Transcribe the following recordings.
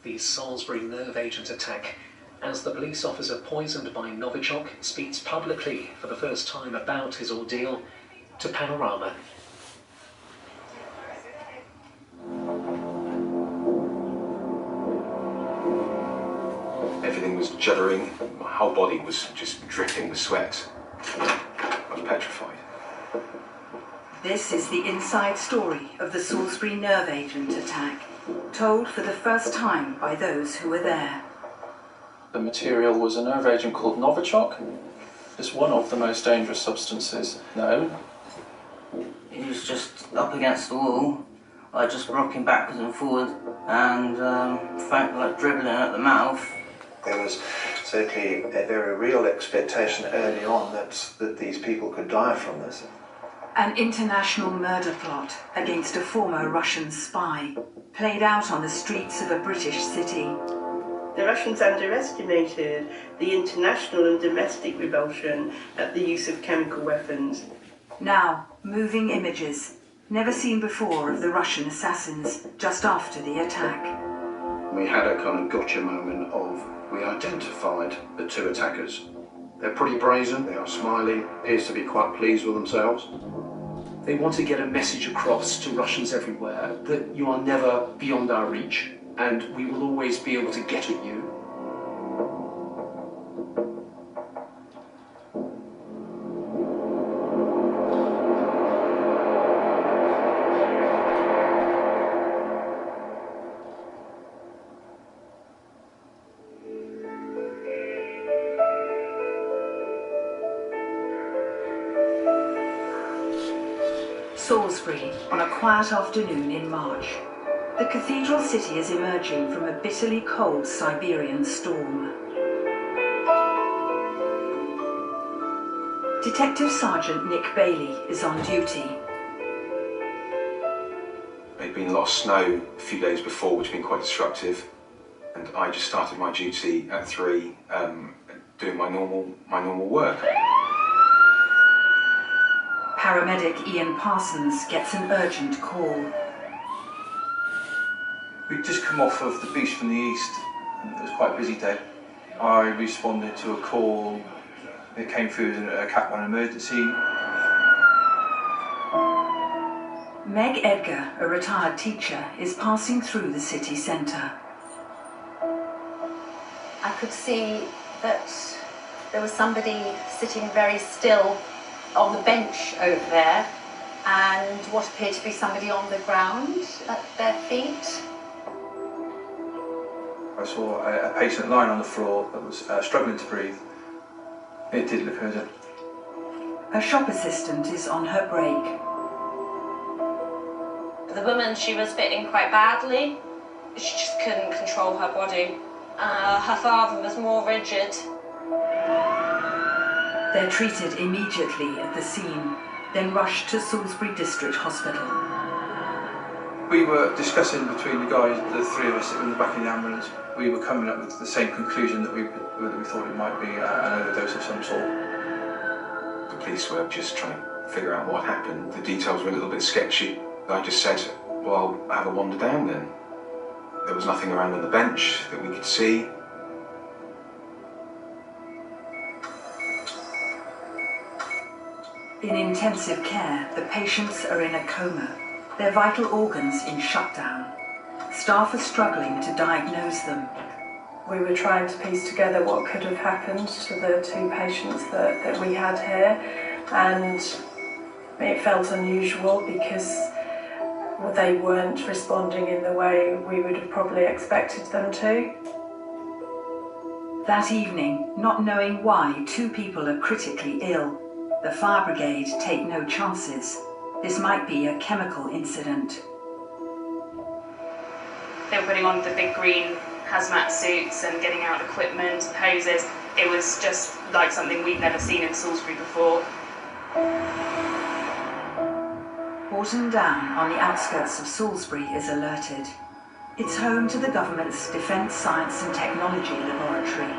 the Salisbury nerve agent attack, as the police officer poisoned by Novichok speaks publicly for the first time about his ordeal to Panorama. Everything was juddering, my whole body was just dripping with sweat. I was petrified. This is the inside story of the Salisbury nerve agent attack, told for the first time by those who were there. The material was a nerve agent called Novichok. It's one of the most dangerous substances known. He was just up against the wall, like just rocking backwards and forward, and like dribbling at the mouth. There was certainly a very real expectation early on that these people could die from this. An international murder plot against a former Russian spy, played out on the streets of a British city. The Russians underestimated the international and domestic revulsion at the use of chemical weapons. Now, moving images, never seen before, of the Russian assassins just after the attack. We had a kind of gotcha moment of, we identified the two attackers. They're pretty brazen, they are smiling, appears to be quite pleased with themselves. They want to get a message across to Russians everywhere that you are never beyond our reach and we will always be able to get at you. Salisbury, on a quiet afternoon in March. The cathedral city is emerging from a bitterly cold Siberian storm. Detective Sergeant Nick Bailey is on duty. There'd been a lot of snow a few days before, which had been quite disruptive, and I just started my duty at 3, doing my normal work. Paramedic Ian Parsons gets an urgent call. We'd just come off of the beach from the east, and it was quite a busy day. I responded to a call that came through as a Cat 1 emergency. Meg Edgar, a retired teacher, is passing through the city centre. I could see that there was somebody sitting very still on the bench over there, and what appeared to be somebody on the ground at their feet. I saw a patient lying on the floor that was struggling to breathe. It did look urgent. A shop assistant is on her break. The woman, she was bitten quite badly. She just couldn't control her body. Her father was more rigid. They're treated immediately at the scene, then rushed to Salisbury District Hospital. We were discussing between the guys, the three of us in the back of the ambulance, we were coming up with the same conclusion that we thought it might be an overdose of some sort. The police were just trying to figure out what happened. The details were a little bit sketchy. I just said, well, I'll have a wander down then. There was nothing around on the bench that we could see. In intensive care, the patients are in a coma, their vital organs in shutdown. Staff are struggling to diagnose them. We were trying to piece together what could have happened to the two patients that we had here, and it felt unusual because they weren't responding in the way we would have probably expected them to. That evening, not knowing why two people are critically ill, the fire brigade take no chances. This might be a chemical incident. They were putting on the big green hazmat suits and getting out equipment and hoses. It was just like something we'd never seen in Salisbury before. Horton Down, on the outskirts of Salisbury, is alerted. It's home to the government's Defence Science and Technology Laboratory.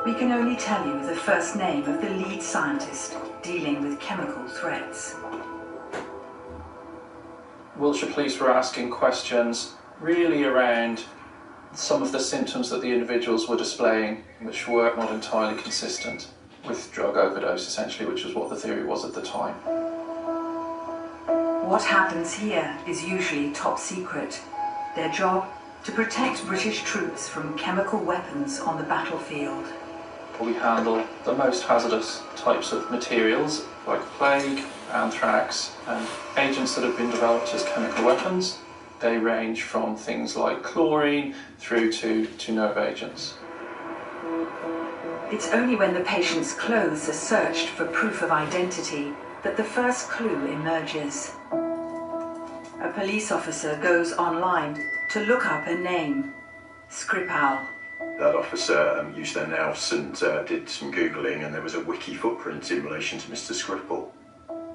We can only tell you the first name of the lead scientist dealing with chemical threats. Wiltshire Police were asking questions really around some of the symptoms that the individuals were displaying, which were not entirely consistent with drug overdose, essentially, which was what the theory was at the time. What happens here is usually top secret. Their job, to protect British troops from chemical weapons on the battlefield. We handle the most hazardous types of materials, like plague, anthrax, and agents that have been developed as chemical weapons. They range from things like chlorine through to nerve agents. It's only when the patient's clothes are searched for proof of identity that the first clue emerges. A police officer goes online to look up a name, Skripal. That officer used their nous and did some Googling, and there was a wiki footprint in relation to Mr. Skripal.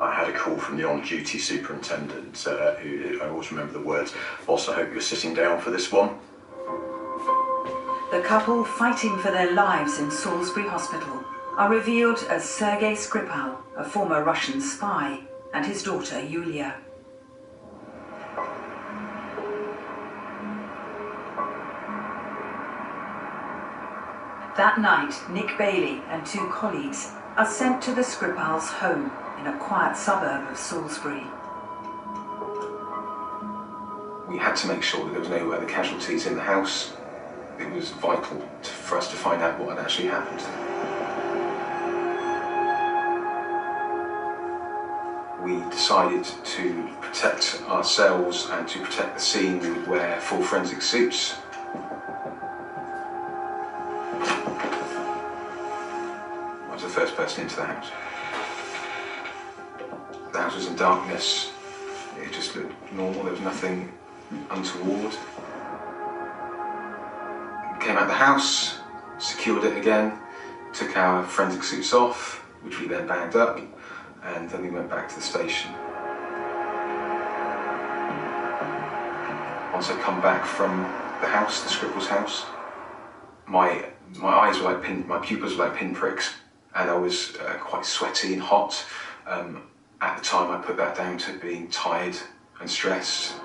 I had a call from the on-duty superintendent, who I always remember the words, "Boss, I hope you're sitting down for this one." The couple fighting for their lives in Salisbury Hospital are revealed as Sergei Skripal, a former Russian spy, and his daughter Yulia. That night, Nick Bailey and two colleagues are sent to the Skripals' home in a quiet suburb of Salisbury. We had to make sure that there was no other casualties in the house. It was vital for us to find out what had actually happened. We decided to protect ourselves and to protect the scene. We would wear full forensic suits. I was the first person into the house. The house was in darkness. It just looked normal. There was nothing untoward. We came out of the house, secured it again, took our forensic suits off, which we then bagged up, and then we went back to the station. Once I'd come back from the house, the Skripal's house, my eyes were like my pupils were like pinpricks, and I was quite sweaty and hot. At the time, I put that down to being tired and stressed.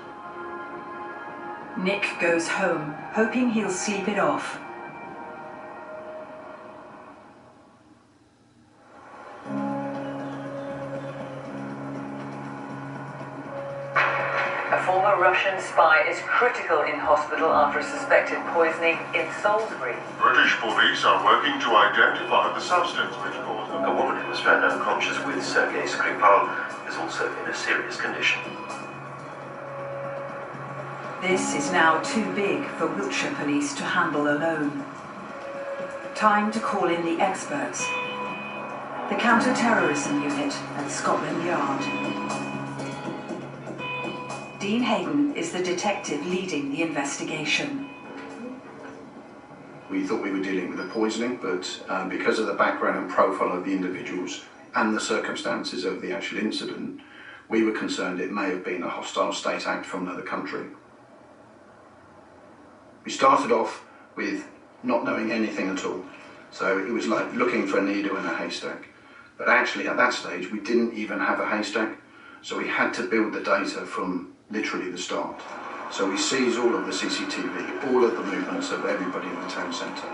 Nick goes home, hoping he'll sleep it off. A former Russian spy is critical in hospital after a suspected poisoning in Salisbury. British police are working to identify the substance which caused A woman who was found unconscious with Sergei Skripal is also in a serious condition. This is now too big for Wiltshire Police to handle alone. Time to call in the experts. The Counter-Terrorism Unit at Scotland Yard. Dean Hayden is the detective leading the investigation. We thought we were dealing with a poisoning, but because of the background and profile of the individuals and the circumstances of the actual incident, we were concerned it may have been a hostile state act from another country. We started off with not knowing anything at all, so it was like looking for a needle in a haystack. But actually at that stage we didn't even have a haystack, so we had to build the data from literally the start. So we seize all of the CCTV, all of the movements of everybody in the town centre.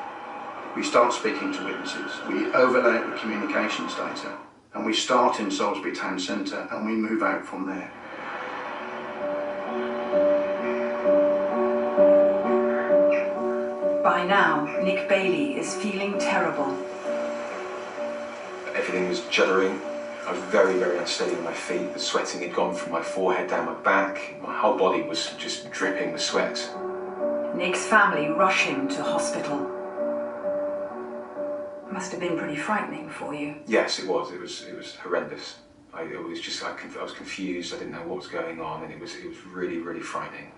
We start speaking to witnesses, we overlay it with communications data, and we start in Salisbury town centre and we move out from there. By now, Nick Bailey is feeling terrible. Everything was juddering. I was very, very unsteady on my feet. The sweating had gone from my forehead down my back. My whole body was just dripping with sweat. Nick's family rush him to hospital. Must have been pretty frightening for you. Yes, it was. It was horrendous. I was confused. I didn't know what was going on, and it was really, really frightening.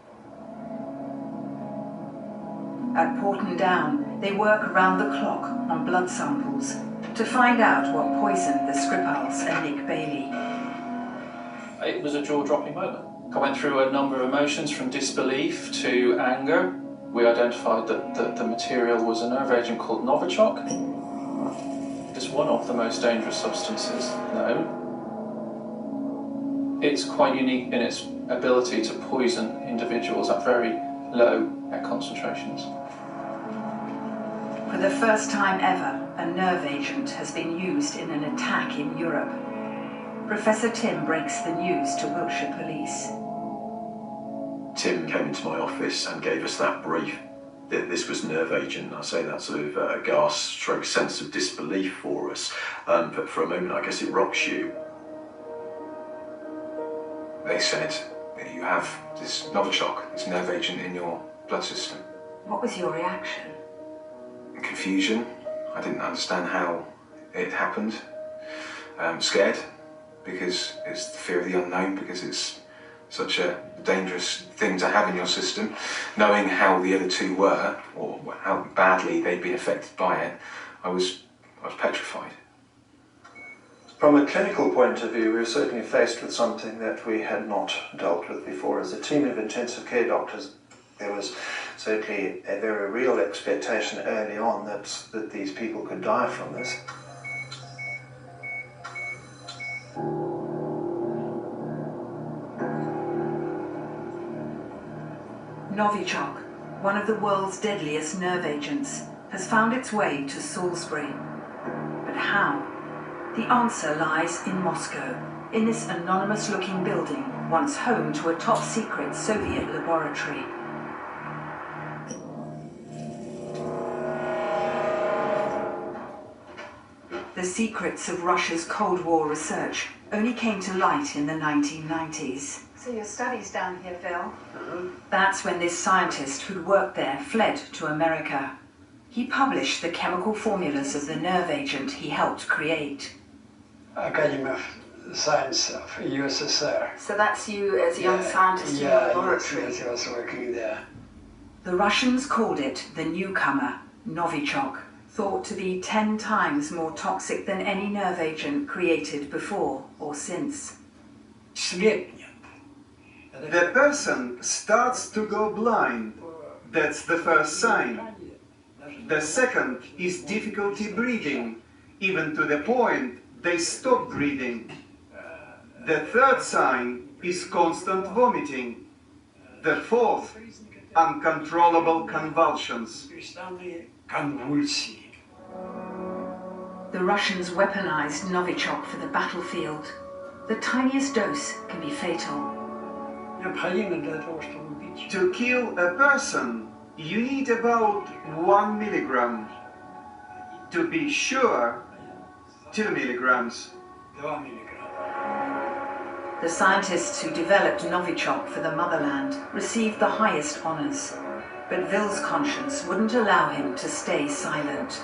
At Porton Down, they work around the clock on blood samples to find out what poisoned the Skripals and Nick Bailey. It was a jaw-dropping moment. I went through a number of emotions from disbelief to anger. We identified that the material was a nerve agent called Novichok. It's one of the most dangerous substances known. It's quite unique in its ability to poison individuals at very low concentrations. For the first time ever, a nerve agent has been used in an attack in Europe. Professor Tim breaks the news to Wiltshire Police. Tim came into my office and gave us that brief that this was nerve agent. I say that sort of a gasp-stroke sense of disbelief for us, but for a moment I guess it rocks you. They said that you have this Novichok, this nerve agent in your blood system. What was your reaction? Confusion. I didn't understand how it happened. Scared, because it's the fear of the unknown, because it's such a dangerous thing to have in your system. Knowing how the other two were, or how badly they'd been affected by it, I was petrified. From a clinical point of view, we were certainly faced with something that we had not dealt with before. As a team of intensive care doctors, there was certainly a very real expectation early on that these people could die from this. Novichok, one of the world's deadliest nerve agents, has found its way to Salisbury. But how? The answer lies in Moscow, in this anonymous-looking building, once home to a top-secret Soviet laboratory. The secrets of Russia's Cold War research only came to light in the 1990s. So your studies down here, Phil? That's when this scientist who'd worked there fled to America. He published the chemical formulas of the nerve agent he helped create. Academy of Science of USSR. So that's you as a young scientist in your laboratory? Yes, I was working there. The Russians called it the newcomer, Novichok, thought to be 10 times more toxic than any nerve agent created before or since. The person starts to go blind. That's the first sign. The second is difficulty breathing, even to the point they stop breathing. The third sign is constant vomiting. The fourth, uncontrollable convulsions. The Russians weaponized Novichok for the battlefield. The tiniest dose can be fatal. To kill a person, you need about 1 milligram. To be sure, 2 milligrams. The scientists who developed Novichok for the motherland received the highest honors, but Vil's conscience wouldn't allow him to stay silent.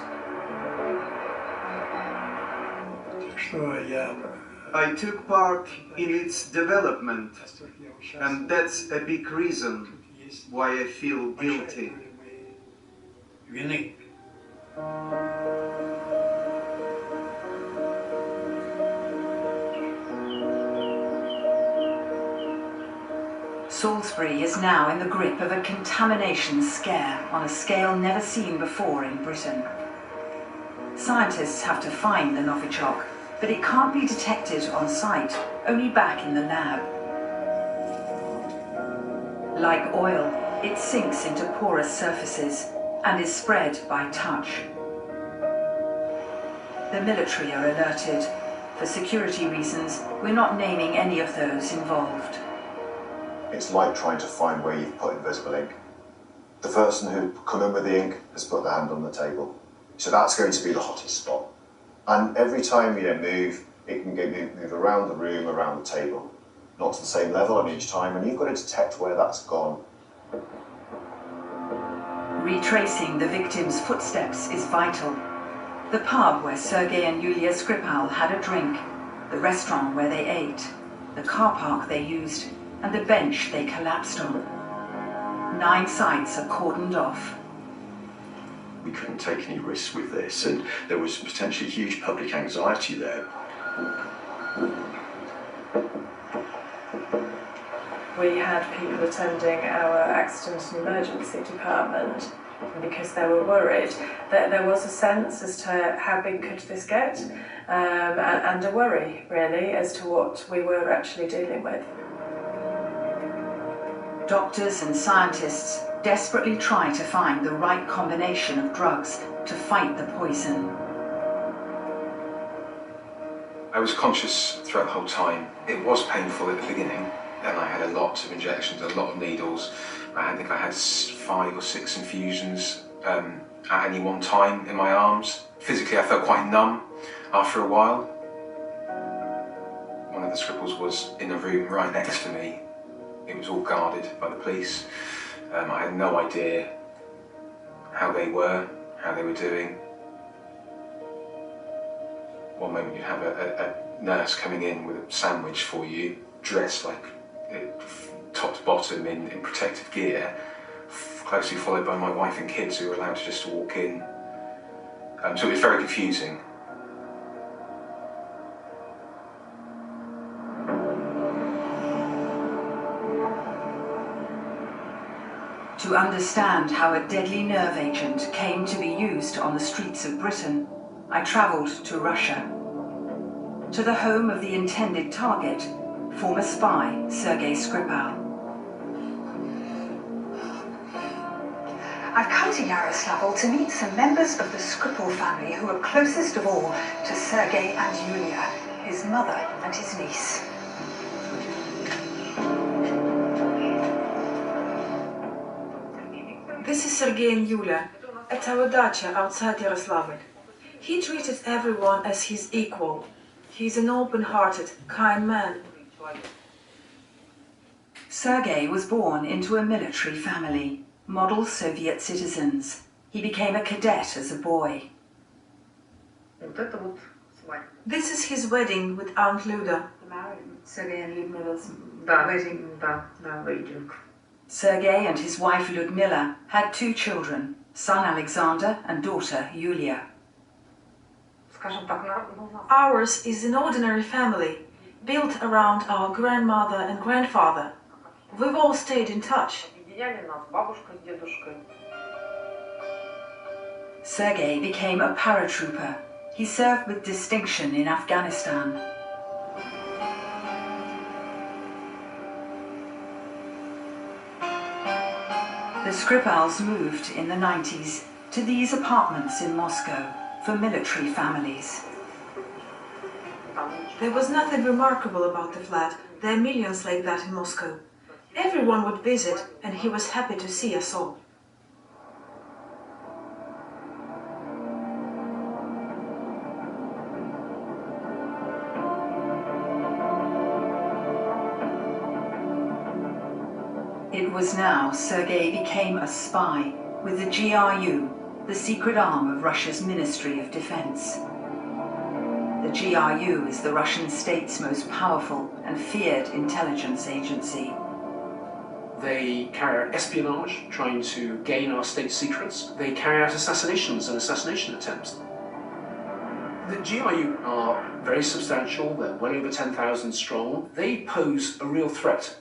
I took part in its development, and that's a big reason why I feel guilty. Salisbury is now in the grip of a contamination scare on a scale never seen before in Britain. Scientists have to find the Novichok, but it can't be detected on site, only back in the lab. Like oil, it sinks into porous surfaces and is spread by touch. The military are alerted. For security reasons, we're not naming any of those involved. It's like trying to find where you've put invisible ink. The person who come in with the ink has put their hand on the table. So that's going to be the hottest spot. And every time you move, it can move around the room, around the table. Not to the same level on each time, and you've got to detect where that's gone. Retracing the victim's footsteps is vital. The pub where Sergei and Yulia Skripal had a drink, the restaurant where they ate, the car park they used, and the bench they collapsed on. 9 sites are cordoned off. We couldn't take any risks with this, and there was potentially huge public anxiety there. We had people attending our accident and emergency department because they were worried that there was a sense as to how big could this get, and a worry, really, as to what we were actually dealing with. Doctors and scientists desperately try to find the right combination of drugs to fight the poison. I was conscious throughout the whole time. It was painful at the beginning, and I had a lot of injections, a lot of needles. I think I had 5 or 6 infusions at any one time in my arms. Physically, I felt quite numb after a while. One of the Skripals was in a room right next to me. It was all guarded by the police. I had no idea how they were doing. One moment you'd have a nurse coming in with a sandwich for you, dressed like top to bottom in protective gear, closely followed by my wife and kids who were allowed to just walk in. So it was very confusing. To understand how a deadly nerve agent came to be used on the streets of Britain, I travelled to Russia. To the home of the intended target, former spy Sergei Skripal. I've come to Yaroslavl to meet some members of the Skripal family who are closest of all to Sergei and Yulia, his mother and his niece. This is Sergei and Yulia at our dacha outside Yaroslavl. He treated everyone as his equal. He's an open-hearted, kind man. Sergei was born into a military family, model Soviet citizens. He became a cadet as a boy. This is his wedding with Aunt Luda. Sergei and Ludmila's wedding. Sergei and his wife Ludmila had 2 children, son Alexander and daughter Yulia. Ours is an ordinary family, built around our grandmother and grandfather. We've all stayed in touch. Sergei became a paratrooper. He served with distinction in Afghanistan. The Skripals moved in the 90s to these apartments in Moscow for military families. There was nothing remarkable about the flat. There are millions like that in Moscow. Everyone would visit, and he was happy to see us all. It was now Sergei became a spy with the GRU, the secret arm of Russia's Ministry of Defense. The GRU is the Russian state's most powerful and feared intelligence agency. They carry out espionage, trying to gain our state secrets. They carry out assassinations and assassination attempts. The GRU are very substantial, they're well over 10,000 strong. They pose a real threat